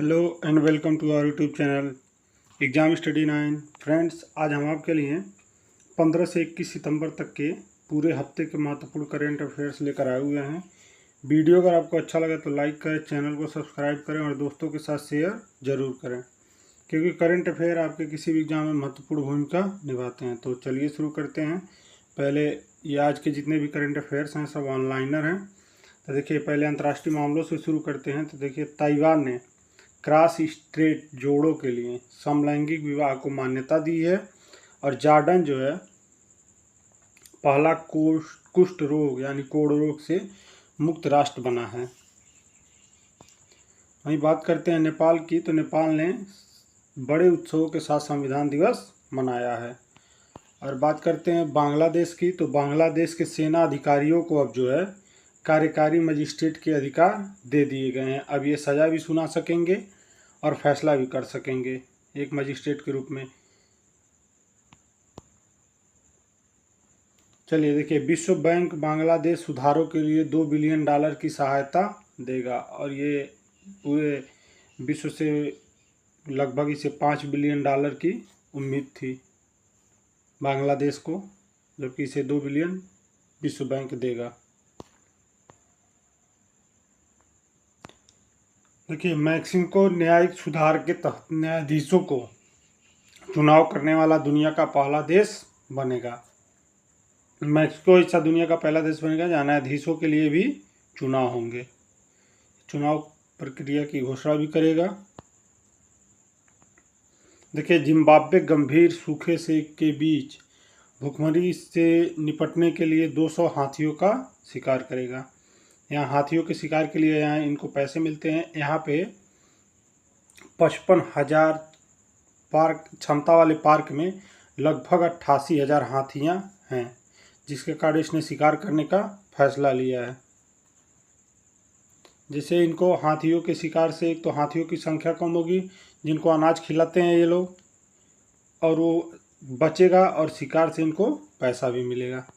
Hello and welcome to our YouTube channel exam study 9। Friends, आज हम आपके लिए 15 से 21 सितंबर तक के पूरे हफ्ते के महत्वपूर्ण करेंट अफेयर्स लेकर आए हुए हैं। वीडियो अगर आपको अच्छा लगे तो लाइक करें, चैनल को सब्सक्राइब करें और दोस्तों के साथ शेयर ज़रूर करें, क्योंकि करंट अफेयर आपके किसी भी एग्ज़ाम में महत्वपूर्ण भूमिका निभाते हैं। तो चलिए शुरू करते हैं। पहले ये आज के जितने भी करंट अफेयर्स हैं सब ऑनलाइनर हैं। तो देखिए, पहले अंतर्राष्ट्रीय मामलों से शुरू करते हैं। तो देखिए, ताइवान ने क्रॉस स्ट्रेट जोड़ों के लिए समलैंगिक विवाह को मान्यता दी है और जॉर्डन जो है पहला कुष्ठ रोग यानी कोढ़ रोग से मुक्त राष्ट्र बना है। वहीं बात करते हैं नेपाल की। तो नेपाल ने बड़े उत्सवों के साथ संविधान दिवस मनाया है। और बात करते हैं बांग्लादेश की। तो बांग्लादेश के सेना अधिकारियों को अब जो है कार्यकारी मजिस्ट्रेट के अधिकार दे दिए गए हैं। अब ये सज़ा भी सुना सकेंगे और फैसला भी कर सकेंगे एक मजिस्ट्रेट के रूप में। चलिए देखिए, विश्व बैंक बांग्लादेश सुधारों के लिए $2 बिलियन की सहायता देगा और ये पूरे विश्व से लगभग इसे $5 बिलियन की उम्मीद थी बांग्लादेश को, जबकि इसे 2 बिलियन विश्व बैंक देगा। देखिए, मैक्सिको न्यायिक सुधार के तहत न्यायाधीशों को चुनाव करने वाला दुनिया का पहला देश बनेगा। मैक्सिको ऐसा दुनिया का पहला देश बनेगा जहाँ न्यायाधीशों के लिए भी चुनाव होंगे। चुनाव प्रक्रिया की घोषणा भी करेगा। देखिए, जिम्बाब्वे गंभीर सूखे से के बीच भुखमरी से निपटने के लिए 200 हाथियों का शिकार करेगा। यहाँ हाथियों के शिकार के लिए यहाँ इनको पैसे मिलते हैं। यहाँ पे 55,000 पार्क क्षमता वाले पार्क में लगभग 88,000 हाथियाँ हैं, जिसके कारण इसने शिकार करने का फैसला लिया है। जैसे इनको हाथियों के शिकार से एक तो हाथियों की संख्या कम होगी, जिनको अनाज खिलाते हैं ये लोग, और वो बचेगा और शिकार से इनको पैसा भी मिलेगा।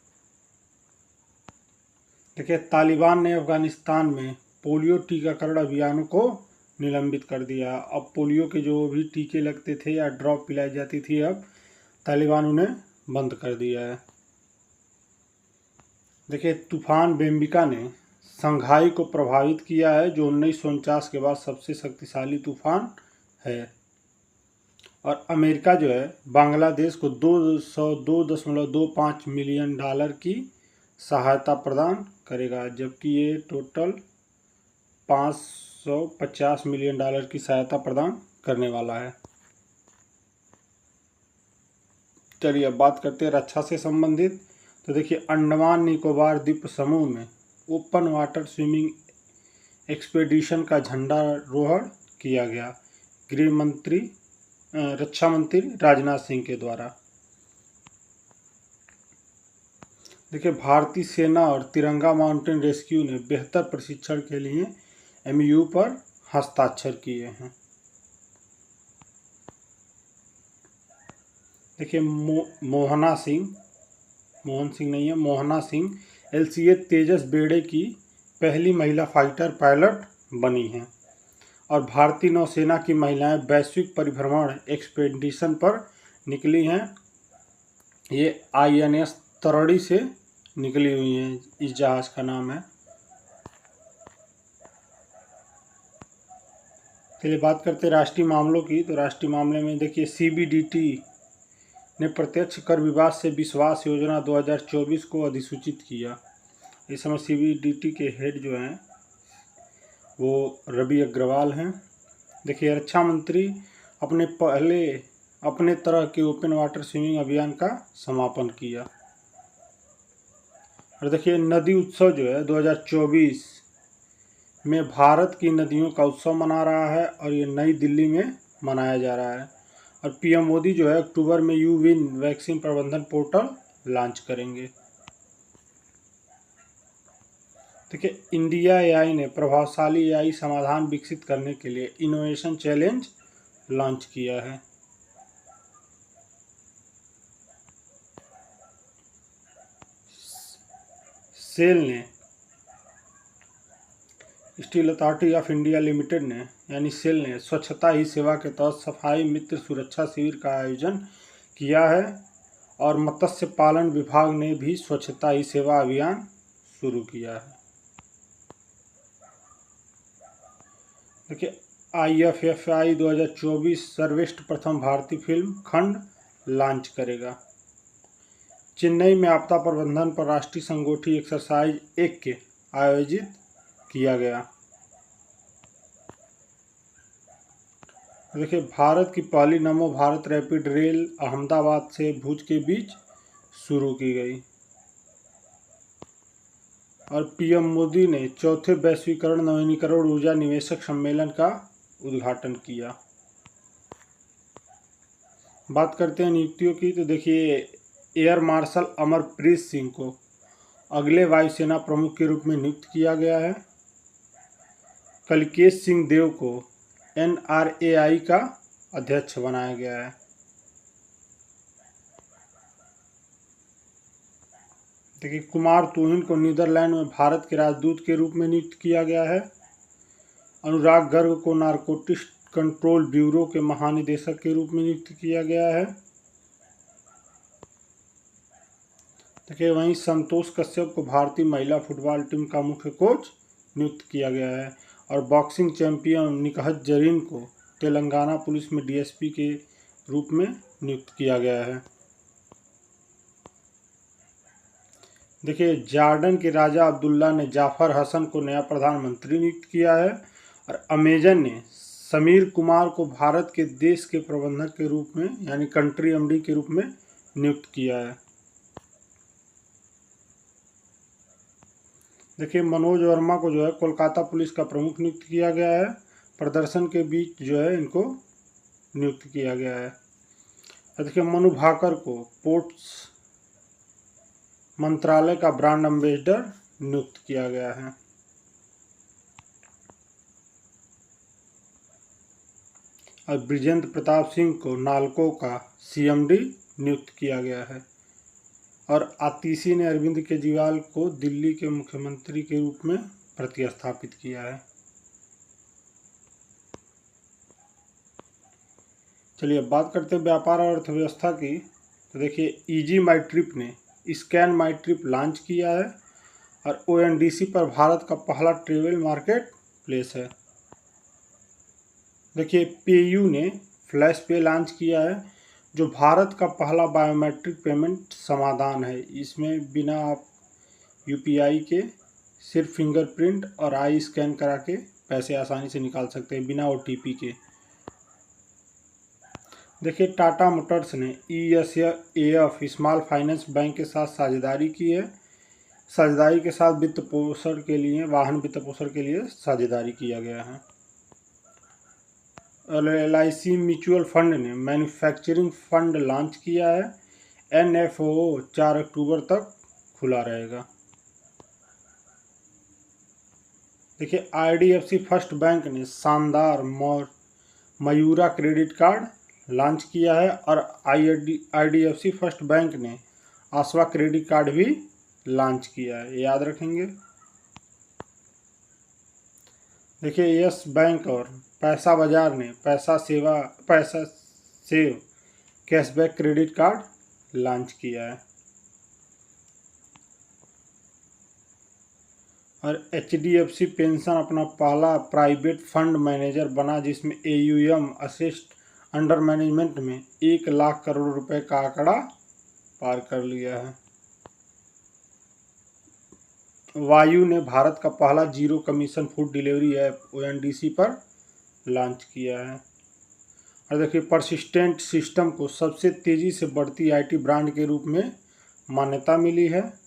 देखिए, तालिबान ने अफगानिस्तान में पोलियो टीकाकरण अभियानों को निलंबित कर दिया। अब पोलियो के जो भी टीके लगते थे या ड्रॉप पिलाई जाती थी, अब तालिबान उन्हें बंद कर दिया है। देखिए, तूफान बेम्बिका ने शंघाई को प्रभावित किया है, जो 1949 के बाद सबसे शक्तिशाली तूफान है। और अमेरिका जो है बांग्लादेश को $202.25 मिलियन की सहायता प्रदान करेगा, जबकि ये टोटल $550 मिलियन की सहायता प्रदान करने वाला है। चलिए अब बात करते हैं रक्षा से संबंधित। तो देखिए, अंडमान निकोबार द्वीप समूह में ओपन वाटर स्विमिंग एक्सपेडिशन का झंडारोहण किया गया रक्षा मंत्री राजनाथ सिंह के द्वारा। देखिए, भारतीय सेना और तिरंगा माउंटेन रेस्क्यू ने बेहतर प्रशिक्षण के लिए MOU पर हस्ताक्षर किए हैं। देखिए, मोहना सिंह LCA तेजस बेड़े की पहली महिला फाइटर पायलट बनी हैं। और भारतीय नौसेना की महिलाएं वैश्विक परिभ्रमण एक्सपेडिशन पर निकली हैं। ये INS तरड़ी से निकली हुई हैं, इस जहाज़ का नाम है। चलिए बात करते हैं राष्ट्रीय मामलों की। तो राष्ट्रीय मामले में देखिए, CBDT ने प्रत्यक्ष कर विवाद से विश्वास योजना 2024 को अधिसूचित किया। इस समय CBDT के हेड जो हैं वो रवि अग्रवाल हैं। देखिए, रक्षा मंत्री अपने तरह के ओपन वाटर स्विमिंग अभियान का समापन किया। और देखिए, नदी उत्सव जो है 2024 में भारत की नदियों का उत्सव मना रहा है और ये नई दिल्ली में मनाया जा रहा है। और PM मोदी जो है अक्टूबर में यूविन वैक्सीन प्रबंधन पोर्टल लॉन्च करेंगे। देखिए, इंडिया AI ने प्रभावशाली AI समाधान विकसित करने के लिए इनोवेशन चैलेंज लॉन्च किया है। सेल ने steel authority of India limited ने यानी सेल ने स्वच्छता ही सेवा के तहत सफाई मित्र सुरक्षा शिविर का आयोजन किया है और मत्स्य पालन विभाग ने भी स्वच्छता ही सेवा अभियान शुरू किया है। देखिए, IFFI 2024 सर्वश्रेष्ठ प्रथम भारतीय फिल्म खंड लॉन्च करेगा। चेन्नई में आपदा प्रबंधन पर राष्ट्रीय संगोष्ठी एक्सरसाइज 1 के आयोजित किया गया। देखिए, भारत की पहली नमो भारत रैपिड रेल अहमदाबाद से भुज के बीच शुरू की गई। और PM मोदी ने चौथे वैश्वीकरण नवीनीकरण ऊर्जा निवेशक सम्मेलन का उद्घाटन किया। बात करते हैं नियुक्तियों की, तो देखिए, एयर मार्शल अमरप्रीत सिंह को अगले वायुसेना प्रमुख के रूप में नियुक्त किया गया है। कलिकेश सिंह देव को NRAI का अध्यक्ष बनाया गया है। देखिए, कुमार तुहिन को नीदरलैंड में भारत के राजदूत के रूप में नियुक्त किया गया है। अनुराग गर्ग को नारकोटिक्स कंट्रोल ब्यूरो के महानिदेशक के रूप में नियुक्त किया गया है। देखिए, वहीं संतोष कश्यप को भारतीय महिला फुटबॉल टीम का मुख्य कोच नियुक्त किया गया है। और बॉक्सिंग चैंपियन निकहत जरीन को तेलंगाना पुलिस में DSP के रूप में नियुक्त किया गया है। देखिए, जॉर्डन के राजा अब्दुल्ला ने जाफर हसन को नया प्रधानमंत्री नियुक्त किया है। और अमेजन ने समीर कुमार को भारत के देश के प्रबंधक के रूप में यानी कंट्री MD के रूप में नियुक्त किया है। देखिए, मनोज वर्मा को जो है कोलकाता पुलिस का प्रमुख नियुक्त किया गया है। प्रदर्शन के बीच जो है इनको नियुक्त किया गया है। देखिए, मनु भाकर को पोर्ट्स मंत्रालय का ब्रांड एम्बेसडर नियुक्त किया गया है। और ब्रिजेंद्र प्रताप सिंह को नालको का CMD नियुक्त किया गया है। और आतिशी ने अरविंद केजरीवाल को दिल्ली के मुख्यमंत्री के रूप में प्रतिस्थापित किया है। चलिए, अब बात करते हैं व्यापार और अर्थव्यवस्था की। तो देखिए, ईजी माई ट्रिप ने स्कैन माई ट्रिप लॉन्च किया है। और ONDC पर भारत का पहला ट्रेवल मार्केट प्लेस है। देखिए, PayU ने फ्लैश पे लॉन्च किया है, जो भारत का पहला बायोमेट्रिक पेमेंट समाधान है। इसमें बिना आप UPI के सिर्फ फिंगरप्रिंट और आई स्कैन करा के पैसे आसानी से निकाल सकते हैं बिना OTP के। देखिए, टाटा मोटर्स ने ESAF स्मॉल फाइनेंस बैंक के साथ साझेदारी की है। साझेदारी के साथ वित्त पोषण के लिए वाहन वित्त पोषण के लिए साझेदारी किया गया है। LIC म्यूचुअल फंड ने मैन्युफैक्चरिंग फंड लॉन्च किया है। NFO 4 अक्टूबर तक खुला रहेगा। देखिए, IDFC फर्स्ट बैंक ने शानदार मयूरा क्रेडिट कार्ड लॉन्च किया है। और IDFC फर्स्ट बैंक ने आसवा क्रेडिट कार्ड भी लॉन्च किया है, याद रखेंगे। देखिए, यस बैंक और पैसा बाजार ने पैसा save cashback credit card launch किया है। और HDFC पेंशन अपना पहला प्राइवेट फंड मैनेजर बना, जिसमें AUM असिस्ट अंडर मैनेजमेंट में 1 लाख करोड़ रुपए का आंकड़ा पार कर लिया है। वायु ने भारत का पहला zero commission food delivery app ONDC पर लॉन्च किया है। और देखिए, परसिस्टेंट सिस्टम को सबसे तेजी से बढ़ती IT ब्रांड के रूप में मान्यता मिली है।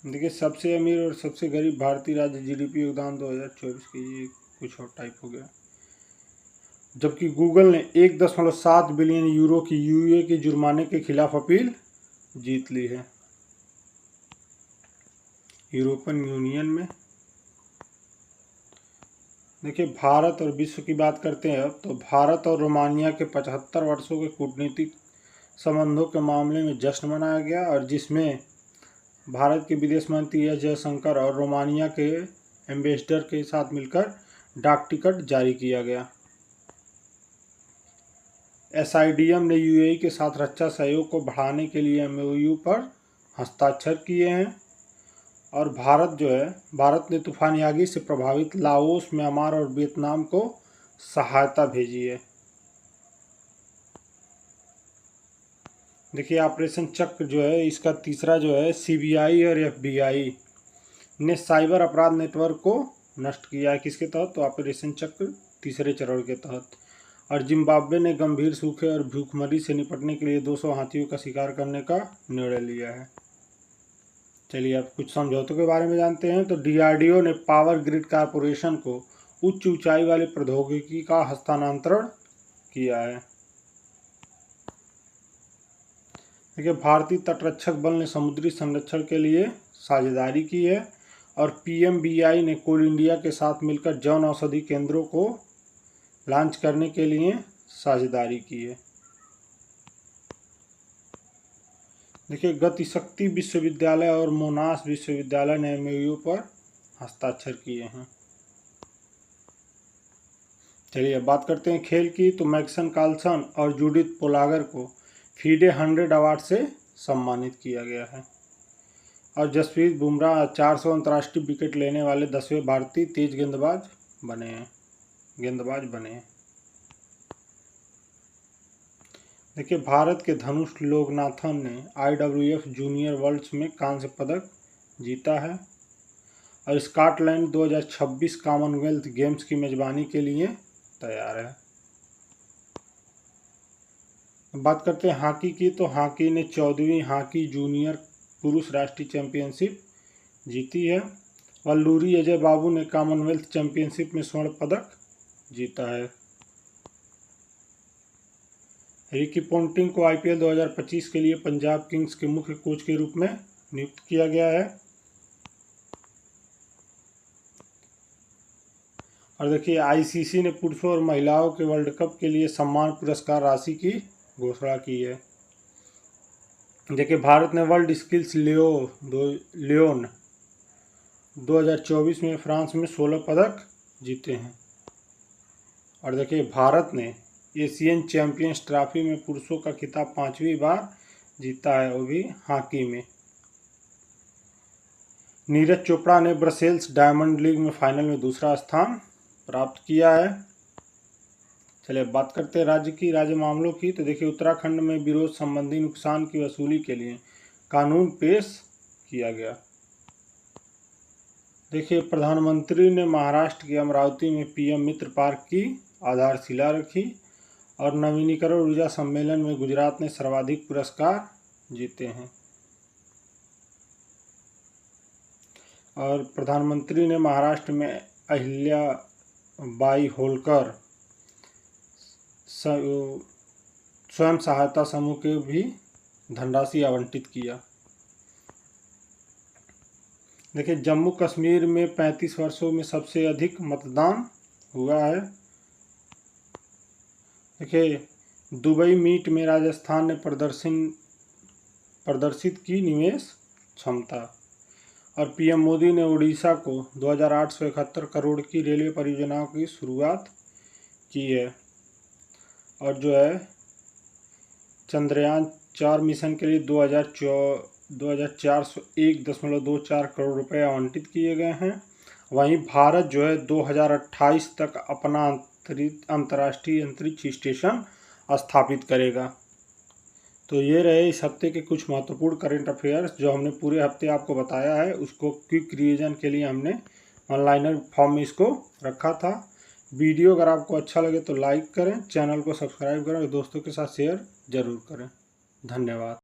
देखिए, सबसे अमीर और सबसे गरीब भारतीय राज्य GDP योगदान 2024 के ये कुछ और टाइप हो गया। जबकि गूगल ने 1.7 बिलियन यूरो की UA के जुर्माने के खिलाफ अपील जीत ली है यूरोपियन यूनियन में। देखिए, भारत और विश्व की बात करते हैं अब, तो भारत और रोमानिया के 75 वर्षों के कूटनीतिक संबंधों के मामले में जश्न मनाया गया और जिसमें भारत के विदेश मंत्री एस जयशंकर और रोमानिया के एम्बेसडर के साथ मिलकर डाक टिकट जारी किया गया। SIDM ने UAE के साथ रक्षा सहयोग को बढ़ाने के लिए MOU पर हस्ताक्षर किए हैं और भारत ने तूफान यागी से प्रभावित लाओस, म्यांमार और वियतनाम को सहायता भेजी है। देखिए ऑपरेशन चक्र इसका तीसरा CBI और FBI ने साइबर अपराध नेटवर्क को नष्ट किया है। किसके तहत? तो ऑपरेशन चक्र तीसरे चरण के तहत। और जिम्बाब्वे ने गंभीर सूखे और भूखमरी से निपटने के लिए 200 हाथियों का शिकार करने का निर्णय लिया है। चलिए अब कुछ समझौतों के बारे में जानते हैं। तो DRDO ने पावर ग्रिड कॉरपोरेशन को उच्च ऊंचाई वाली प्रौद्योगिकी का हस्तांतरण किया है। देखिए भारतीय तटरक्षक बल ने समुद्री संरक्षण के लिए साझेदारी की है और PMBI ने कोल इंडिया के साथ मिलकर जन औषधि केंद्रों को लॉन्च करने के लिए साझेदारी की है। देखिए गतिशक्ति विश्वविद्यालय और मोनाश विश्वविद्यालय ने MOU पर हस्ताक्षर किए हैं। चलिए अब बात करते हैं खेल की। तो मैक्सन कार्लसन और जूडिथ पोलागर को FIDE 100 अवार्ड से सम्मानित किया गया है और जसप्रीत बुमराह 400 अंतर्राष्ट्रीय विकेट लेने वाले 10वें भारतीय तेज गेंदबाज बने हैं। देखिए भारत के धनुष लोकनाथन ने IWF जूनियर वर्ल्ड्स में कांस्य पदक जीता है और स्कॉटलैंड 2026 कॉमनवेल्थ गेम्स की मेजबानी के लिए तैयार है। बात करते हैं हॉकी की। तो हॉकी ने 14वीं हॉकी जूनियर पुरुष राष्ट्रीय चैंपियनशिप जीती है। वल्लूरी अजय बाबू ने कॉमनवेल्थ चैंपियनशिप में स्वर्ण पदक जीता है। रिकी पोंटिंग को IPL 2025 के लिए पंजाब किंग्स के मुख्य कोच के रूप में नियुक्त किया गया है। और देखिए ICC ने पुरुषों और महिलाओं के वर्ल्ड कप के लिए सम्मान पुरस्कार राशि की घोषणा की है। देखिए भारत ने वर्ल्ड स्किल्स लियोन 2024 में फ्रांस में 16 पदक जीते हैं। और देखिए भारत ने एशियन चैंपियंस ट्रॉफी में पुरुषों का खिताब 5वीं बार जीता है, वो भी हॉकी में। नीरज चोपड़ा ने ब्रसेल्स डायमंड लीग में फाइनल में दूसरा स्थान प्राप्त किया है। चलिए बात करते हैं राज्य मामलों की। तो देखिए उत्तराखंड में विरोध संबंधी नुकसान की वसूली के लिए कानून पेश किया गया। देखिए प्रधानमंत्री ने महाराष्ट्र के अमरावती में PM मित्र पार्क की आधारशिला रखी और नवीनीकरण ऊर्जा सम्मेलन में गुजरात ने सर्वाधिक पुरस्कार जीते हैं। और प्रधानमंत्री ने महाराष्ट्र में अहिल्याबाई होलकर स्वयं सहायता समूह के भी धनराशि आवंटित किया। देखिए जम्मू कश्मीर में 35 वर्षों में सबसे अधिक मतदान हुआ है। देखिए दुबई मीट में राजस्थान ने प्रदर्शित की निवेश क्षमता और PM मोदी ने उड़ीसा को 2871 करोड़ की रेलवे परियोजनाओं की शुरुआत की है। और चंद्रयान 4 मिशन के लिए 2401.24 करोड़ रुपए आवंटित किए गए हैं। वहीं भारत 2028 तक अपना अंतर्राष्ट्रीय अंतरिक्ष स्टेशन स्थापित करेगा। तो ये रहे इस हफ्ते के कुछ महत्वपूर्ण करंट अफेयर्स जो हमने पूरे हफ्ते आपको बताया है। उसको क्विक रिवीजन के लिए हमने ऑनलाइनर फॉर्म में इसको रखा था। वीडियो अगर आपको अच्छा लगे तो लाइक करें, चैनल को सब्सक्राइब करें और दोस्तों के साथ शेयर जरूर करें। धन्यवाद।